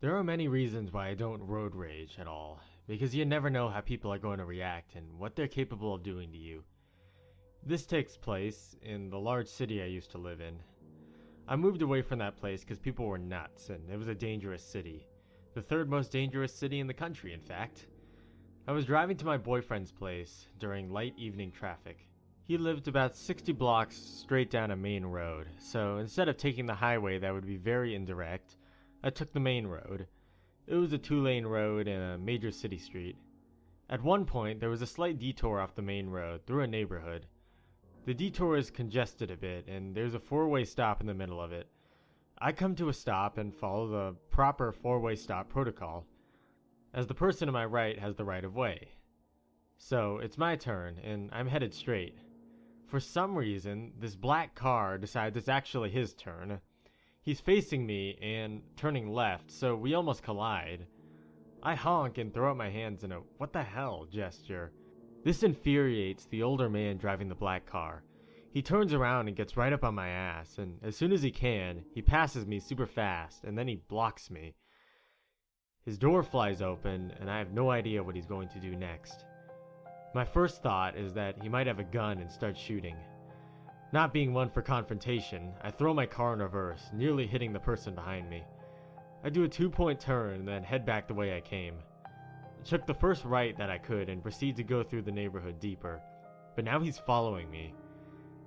There are many reasons why I don't road rage at all, because you never know how people are going to react and what they're capable of doing to you. This takes place in the large city I used to live in. I moved away from that place because people were nuts and it was a dangerous city. The third most dangerous city in the country, in fact. I was driving to my boyfriend's place during light evening traffic. He lived about 60 blocks straight down a main road, so instead of taking the highway that would be very indirect, I took the main road. It was a 2-lane road in a major city street. At one point, there was a slight detour off the main road through a neighborhood. The detour is congested a bit, and there's a 4-way stop in the middle of it. I come to a stop and follow the proper 4-way stop protocol, as the person to my right has the right of way. So, it's my turn, and I'm headed straight. For some reason, this black car decides it's actually his turn. He's facing me and turning left, so we almost collide. I honk and throw up my hands in a "what the hell" gesture. This infuriates the older man driving the black car. He turns around and gets right up on my ass, and as soon as he can, he passes me super fast, and then he blocks me. His door flies open, and I have no idea what he's going to do next. My first thought is that he might have a gun and start shooting. Not being one for confrontation, I throw my car in reverse, nearly hitting the person behind me. I do a 2-point turn and then head back the way I came. I took the first right that I could and proceed to go through the neighborhood deeper, but now he's following me.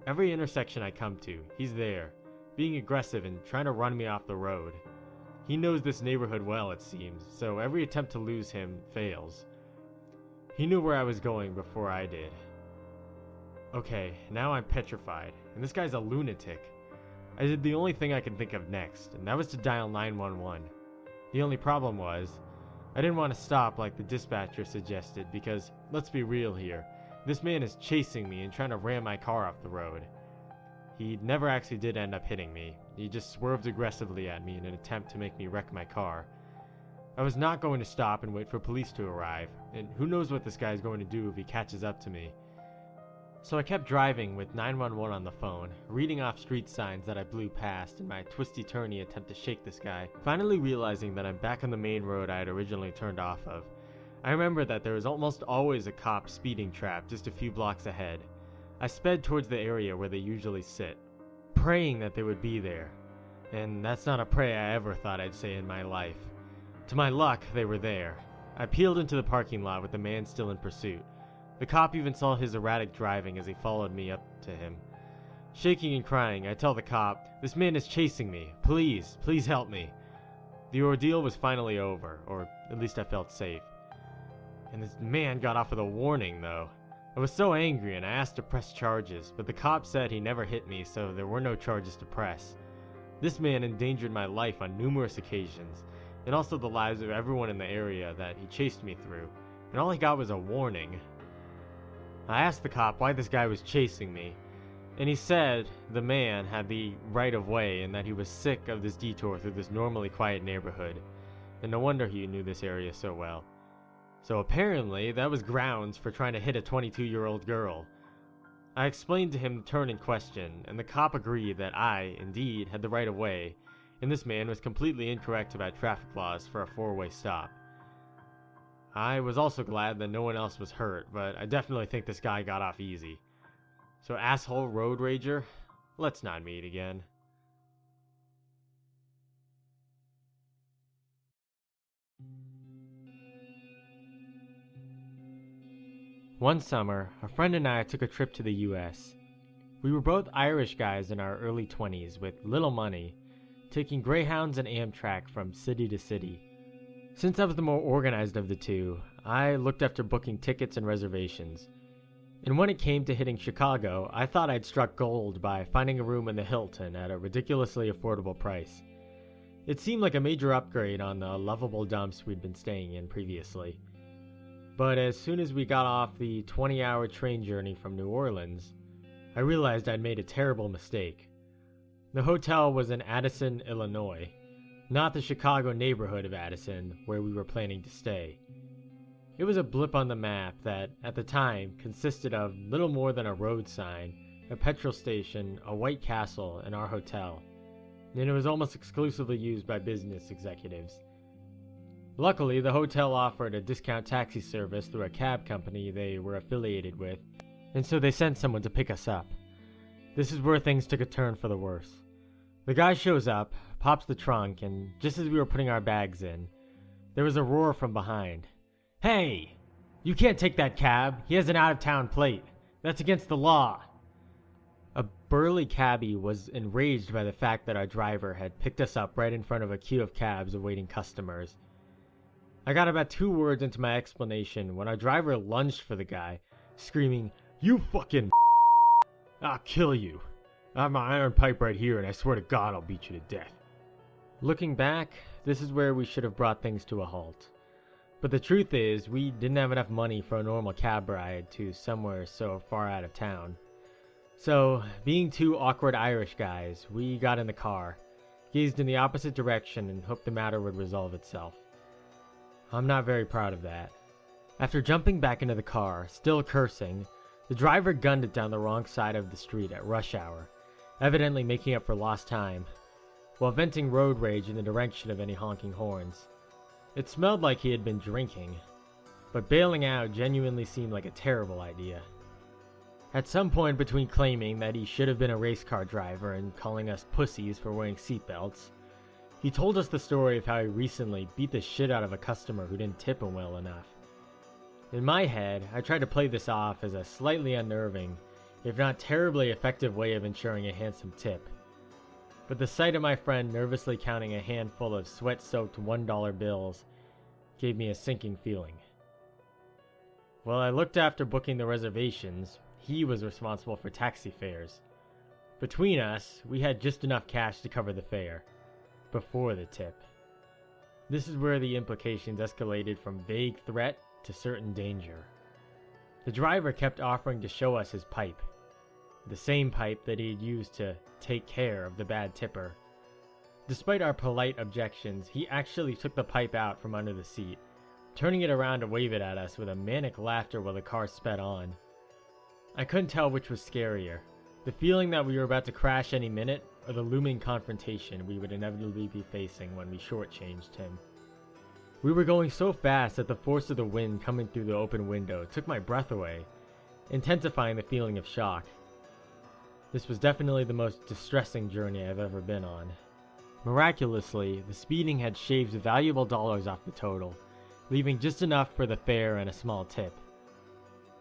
Every intersection I come to, he's there, being aggressive and trying to run me off the road. He knows this neighborhood well, it seems, so every attempt to lose him fails. He knew where I was going before I did. Okay, now I'm petrified, and this guy's a lunatic. I did the only thing I could think of next, and that was to dial 911. The only problem was, I didn't want to stop like the dispatcher suggested because, let's be real here, this man is chasing me and trying to ram my car off the road. He never actually did end up hitting me. He just swerved aggressively at me in an attempt to make me wreck my car. I was not going to stop and wait for police to arrive, and who knows what this guy is going to do if he catches up to me. So I kept driving with 911 on the phone, reading off street signs that I blew past in my twisty-turny attempt to shake this guy, finally realizing that I'm back on the main road I had originally turned off of. I remember that there is almost always a cop speeding trap just a few blocks ahead. I sped towards the area where they usually sit, praying that they would be there. And that's not a prayer I ever thought I'd say in my life. To my luck, they were there. I peeled into the parking lot with the man still in pursuit. The cop even saw his erratic driving as he followed me up to him. Shaking and crying, I tell the cop, "This man is chasing me. Please, please help me." The ordeal was finally over, or at least I felt safe. And this man got off with a warning, though. I was so angry and I asked to press charges, but the cop said he never hit me, so there were no charges to press. This man endangered my life on numerous occasions, and also the lives of everyone in the area that he chased me through, and all he got was a warning. I asked the cop why this guy was chasing me, and he said the man had the right of way and that he was sick of this detour through this normally quiet neighborhood, and no wonder he knew this area so well. So apparently that was grounds for trying to hit a 22-year-old girl. I explained to him the turn in question, and the cop agreed that I, indeed, had the right of way, and this man was completely incorrect about traffic laws for a 4-way stop. I was also glad that no one else was hurt, but I definitely think this guy got off easy. So asshole road rager, let's not meet again. One summer, a friend and I took a trip to the US. We were both Irish guys in our early 20s with little money, taking Greyhounds and Amtrak from city to city. Since I was the more organized of the two, I looked after booking tickets and reservations. And when it came to hitting Chicago, I thought I'd struck gold by finding a room in the Hilton at a ridiculously affordable price. It seemed like a major upgrade on the lovable dumps we'd been staying in previously. But as soon as we got off the 20-hour train journey from New Orleans, I realized I'd made a terrible mistake. The hotel was in Addison, Illinois, not the Chicago neighborhood of Addison where we were planning to stay. It was a blip on the map that, at the time, consisted of little more than a road sign, a petrol station, a White Castle, and our hotel, and it was almost exclusively used by business executives. Luckily, the hotel offered a discount taxi service through a cab company they were affiliated with, and so they sent someone to pick us up. This is where things took a turn for the worse. The guy shows up, pops the trunk, and just as we were putting our bags in, there was a roar from behind. "Hey! You can't take that cab. He has an out-of-town plate. That's against the law." A burly cabbie was enraged by the fact that our driver had picked us up right in front of a queue of cabs awaiting customers. I got about 2 words into my explanation when our driver lunged for the guy, screaming, "You fucking I'll kill you. I have my iron pipe right here, and I swear to God I'll beat you to death." Looking back, this is where we should have brought things to a halt. But the truth is, we didn't have enough money for a normal cab ride to somewhere so far out of town. So, being 2 awkward Irish guys, we got in the car, gazed in the opposite direction, and hoped the matter would resolve itself. I'm not very proud of that. After jumping back into the car, still cursing, the driver gunned it down the wrong side of the street at rush hour, evidently making up for lost time, while venting road rage in the direction of any honking horns. It smelled like he had been drinking, but bailing out genuinely seemed like a terrible idea. At some point between claiming that he should have been a race car driver and calling us pussies for wearing seatbelts, he told us the story of how he recently beat the shit out of a customer who didn't tip him well enough. In my head, I tried to play this off as a slightly unnerving, if not terribly effective way of ensuring a handsome tip. But the sight of my friend nervously counting a handful of sweat-soaked $1 bills gave me a sinking feeling. While I looked after booking the reservations, he was responsible for taxi fares. Between us, we had just enough cash to cover the fare, before the tip. This is where the implications escalated from vague threat to certain danger. The driver kept offering to show us his pipe, the same pipe that he had used to take care of the bad tipper. Despite our polite objections, he actually took the pipe out from under the seat, turning it around to wave it at us with a manic laughter while the car sped on. I couldn't tell which was scarier, the feeling that we were about to crash any minute, or the looming confrontation we would inevitably be facing when we shortchanged him. We were going so fast that the force of the wind coming through the open window took my breath away, intensifying the feeling of shock. This was definitely the most distressing journey I've ever been on. Miraculously, the speeding had shaved valuable dollars off the total, leaving just enough for the fare and a small tip.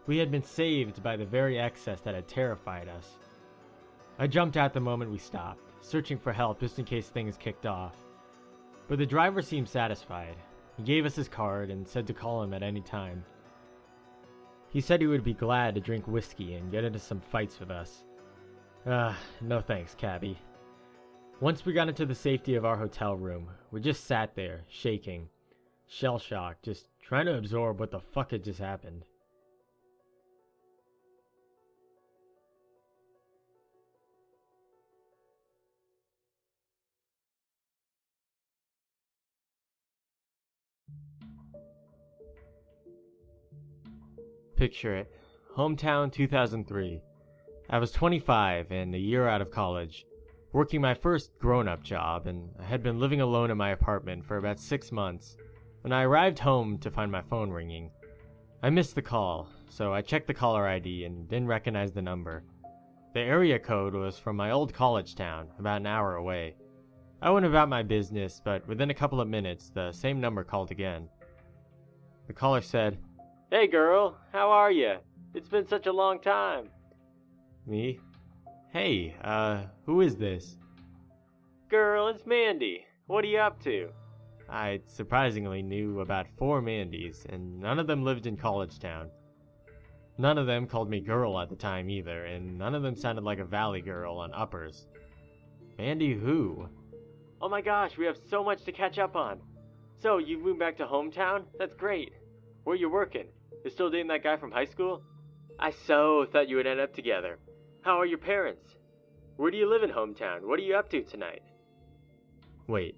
We had been saved by the very excess that had terrified us. I jumped out the moment we stopped, searching for help just in case things kicked off. But the driver seemed satisfied. He gave us his card and said to call him at any time. He said he would be glad to drink whiskey and get into some fights with us. No thanks, cabbie. Once we got into the safety of our hotel room, we just sat there, shaking, shell-shocked, just trying to absorb what the fuck had just happened. Picture it. Hometown 2003. I was 25 and a year out of college, working my first grown-up job, and I had been living alone in my apartment for about 6 months when I arrived home to find my phone ringing. I missed the call, so I checked the caller ID and didn't recognize the number. The area code was from my old college town, about an hour away. I went about my business, but within a couple of minutes, the same number called again. The caller said, "Hey girl, how are you? It's been such a long time." Me? "Hey, who is this?" "Girl, it's Mandy. What are you up to?" I surprisingly knew about 4 Mandys, and none of them lived in College Town. None of them called me girl at the time either, and none of them sounded like a valley girl on uppers. Mandy who? "Oh my gosh, we have so much to catch up on. So, you moved back to hometown? That's great. Where you working? You still dating that guy from high school? I so thought you would end up together. How are your parents? Where do you live in hometown? What are you up to tonight?" Wait.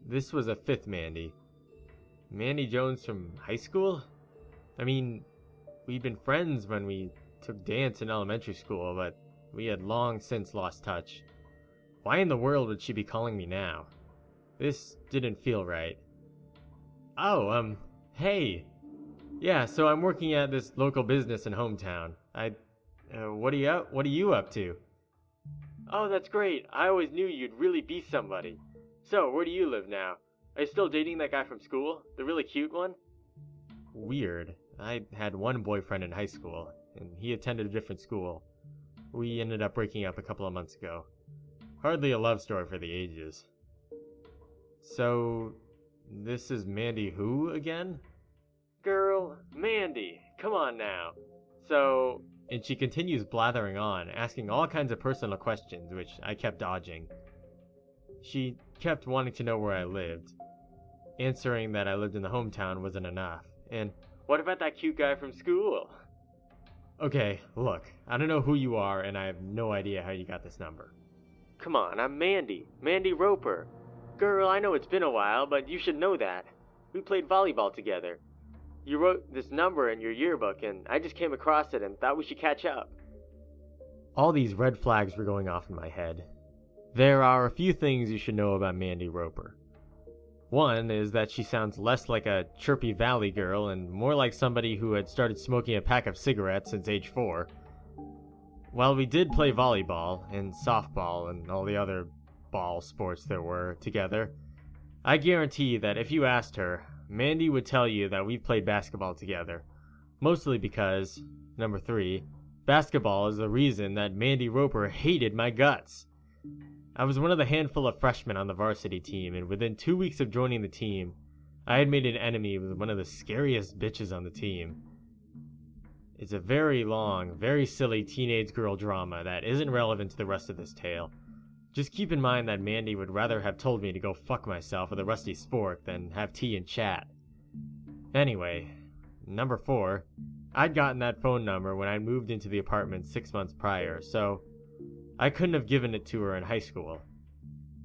This was a 5th Mandy. Mandy Jones from high school? I mean, we'd been friends when we took dance in elementary school, but we had long since lost touch. Why in the world would she be calling me now? This didn't feel right. Oh, hey. Yeah, so I'm working at this local business in hometown. What are you up to? Oh, that's great. I always knew you'd really be somebody. So, where do you live now? Are you still dating that guy from school? The really cute one? Weird. I had one boyfriend in high school, and he attended a different school. We ended up breaking up a couple of months ago. Hardly a love story for the ages. So, this is Mandy who again? Girl, Mandy, come on now. So, and she continues blathering on, asking all kinds of personal questions, which I kept dodging. She kept wanting to know where I lived. Answering that I lived in the hometown wasn't enough. And what about that cute guy from school? Okay, look, I don't know who you are, and I have no idea how you got this number. Come on, I'm Mandy. Mandy Roper. Girl, I know it's been a while, but you should know that. We played volleyball together. You wrote this number in your yearbook, and I just came across it and thought we should catch up. All these red flags were going off in my head. There are a few things you should know about Mandy Roper. One is that she sounds less like a chirpy valley girl and more like somebody who had started smoking a pack of cigarettes since age 4. While we did play volleyball and softball and all the other ball sports there were together, I guarantee that if you asked her, Mandy would tell you that we've played basketball together. Mostly because, number 3, basketball is the reason that Mandy Roper hated my guts. I was one of the handful of freshmen on the varsity team, and within 2 weeks of joining the team, I had made an enemy with one of the scariest bitches on the team. It's a very long, very silly teenage girl drama that isn't relevant to the rest of this tale. Just keep in mind that Mandy would rather have told me to go fuck myself with a rusty spork than have tea and chat. Anyway, number 4, I'd gotten that phone number when I moved into the apartment 6 months prior, so I couldn't have given it to her in high school.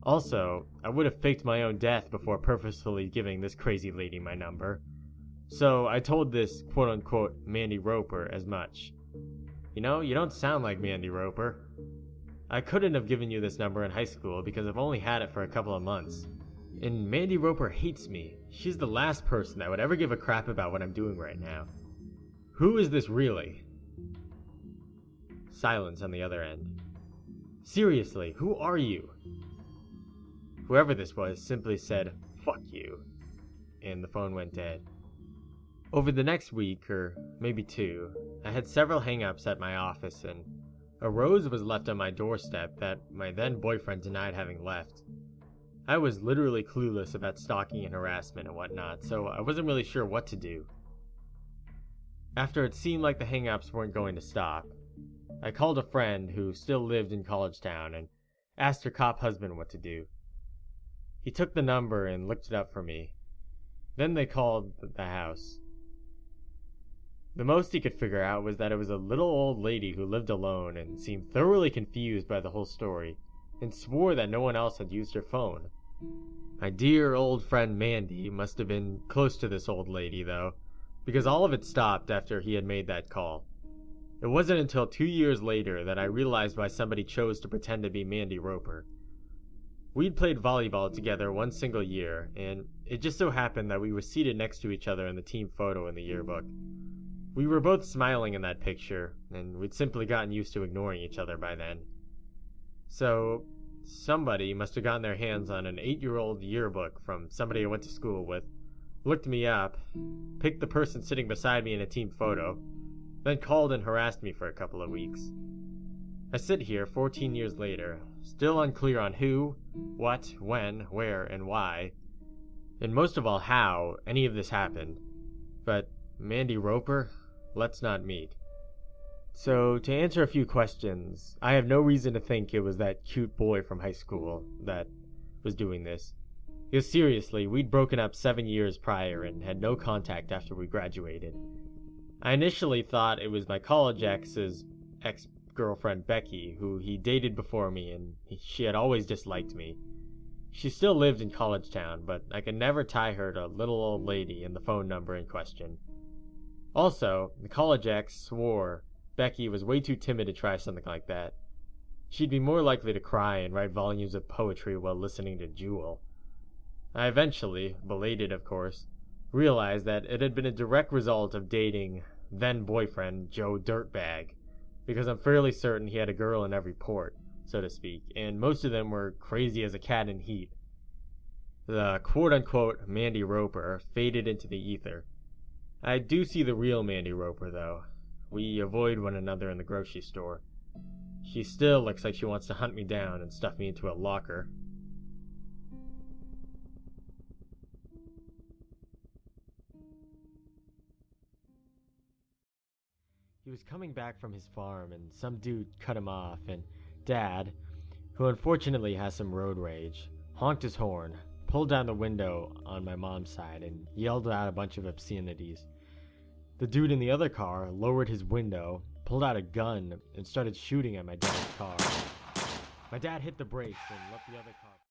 Also, I would have faked my own death before purposefully giving this crazy lady my number. So I told this quote-unquote Mandy Roper as much. You know, you don't sound like Mandy Roper. I couldn't have given you this number in high school because I've only had it for a couple of months. And Mandy Roper hates me. She's the last person that would ever give a crap about what I'm doing right now. Who is this really? Silence on the other end. Seriously, who are you? Whoever this was simply said, "Fuck you," and the phone went dead. Over the next week, or maybe 2, I had several hang-ups at my office, and a rose was left on my doorstep that my then boyfriend denied having left. I was literally clueless about stalking and harassment and whatnot, so I wasn't really sure what to do. After it seemed like the hang-ups weren't going to stop, I called a friend who still lived in College Town and asked her cop husband what to do. He took the number and looked it up for me. Then they called the house. The most he could figure out was that it was a little old lady who lived alone and seemed thoroughly confused by the whole story, and swore that no one else had used her phone. My dear old friend Mandy must have been close to this old lady, though, because all of it stopped after he had made that call. It wasn't until 2 years later that I realized why somebody chose to pretend to be Mandy Roper. We'd played volleyball together one single year, and it just so happened that we were seated next to each other in the team photo in the yearbook. We were both smiling in that picture, and we'd simply gotten used to ignoring each other by then. So, somebody must have gotten their hands on an 8-year-old yearbook from somebody I went to school with, looked me up, picked the person sitting beside me in a team photo, then called and harassed me for a couple of weeks. I sit here 14 years later, still unclear on who, what, when, where, and why, and most of all how any of this happened. But Mandy Roper? Let's not meet. So, to answer a few questions, I have no reason to think it was that cute boy from high school that was doing this. Because seriously, we'd broken up 7 years prior and had no contact after we graduated. I initially thought it was my college ex's ex-girlfriend Becky, who he dated before me, and she had always disliked me. She still lived in College Town, but I could never tie her to little old lady and the phone number in question. Also, the college ex swore Becky was way too timid to try something like that. She'd be more likely to cry and write volumes of poetry while listening to Jewel. I eventually, belated of course, realized that it had been a direct result of dating then boyfriend Joe Dirtbag, because I'm fairly certain he had a girl in every port, so to speak, and most of them were crazy as a cat in heat. The quote-unquote Mandy Roper faded into the ether. I do see the real Mandy Roper, though. We avoid one another in the grocery store. She still looks like she wants to hunt me down and stuff me into a locker. He was coming back from his farm and some dude cut him off, and Dad, who unfortunately has some road rage, honked his horn, pulled down the window on my mom's side, and yelled out a bunch of obscenities. The dude in the other car lowered his window, pulled out a gun, and started shooting at my dad's car. My dad hit the brakes and let the other car...